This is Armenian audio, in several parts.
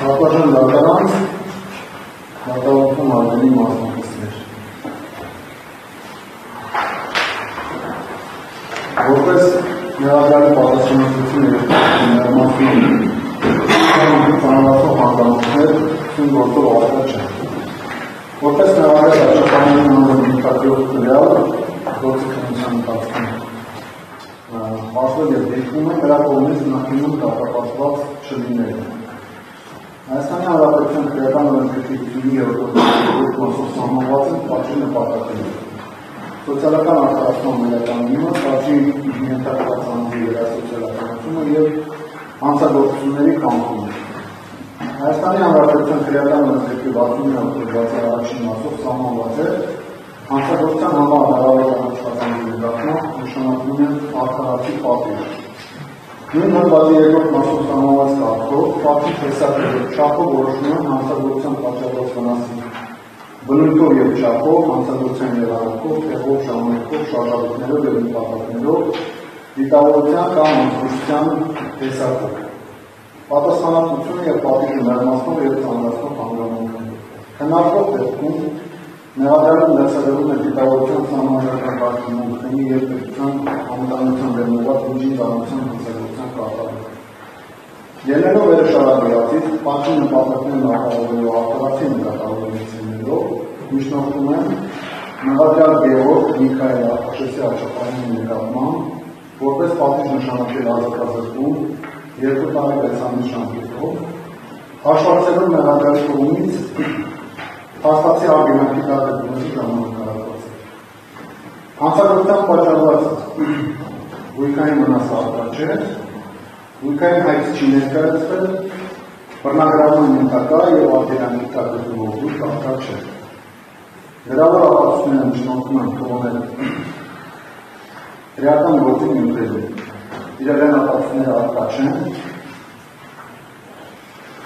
Հատվաժան դատարանց դատարանքում արվելի մասնակիցներ։ Որպես ներառյալի պատասխանատվություն և ներմասում ծանրացող հանգամանքներ ուսում գործող արկա չեն։ Որպես ներառյալ աշխատանքի նամակագրող տվյալ գործի քննության ընթացքում ասվել և դեպքում է նրա կողմից նախինում կարգապատված չլիները։ Հայաստանի Հանրապետության քրեական օրենսգրքի և գործող սահմանված են պատժի նպատակները։ Սոցիալական արտադրության մերականումը, պատժի ենթարկված անձի վերասոցիալականությունը և հանցագործությունների կանխումը։ Հայաստանի Հանրապետության քրեական օրենսգրքի 60-րդ հոդվածի առաջին մասով սահմանված է հանցագործության համար հնարավորական աշխատանքի նկատմամբ նշանակվում են արդարացի պատիժ։ Նույն հոդվածի երկրորդ մասով սահմանված կարգով պատժի տեսակը և չափը որոշվում են հանցագործության պատճառված վնասի բնույթով և չափով, հանցագործության եղանակով, տեղով, ժամանակով, շարժառիթներով և նպատակներով, դիտավորության կամ անզգուշության տեսակով, պատասխանատվությունը և պատիժը ներմասնող և ծանրացնող հանգամանքներով։ Քննարկվող դեպքում ներառյալը ներսադրվում է դիտավորության սահմանադրական կարգի նորմերի և պետության անվտանգության դեմ ուղղված ուժի ծառայության հանցագործության կատարումը։ Ելնելով վերաշարադրվածից, պատժի նպատակներն ապահովելու արդարացի նկատառություններով միջնորդում են ներառյալ Գևորգ Միքայել Արտաշեսի Աչափանյանի նկատմամբ որպես պատիժ նշանակել ազատազրկում 2 տարի 6 ամիս ժամկետով, հաշվարկելով ներառյալի կողմից փաստացի արգելանքի դատի ժամանակահատվածը։ Հանցագործության պատճառված գույքային վնասը առկա չէ, գույքային հայց չի ներկայացվել, բռնագրավման ենթակա և արգելանքի դատի գույք առկա չէ։ Գրավոր ապացույցները միջնորդում են թողնել քրեական գործի նյութերում, իրավական ապացույցները առկա չեն,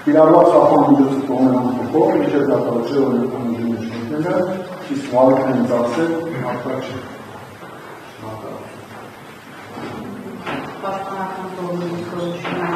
կիրառված խախտամիջոցը թողնել ամփոփող, մինչև դատավորչի օրենքական ուժի միջնորդները, իսկ վարույթային ծախսեր առկա չէ։ Պաշտպանական կողմից որոշումը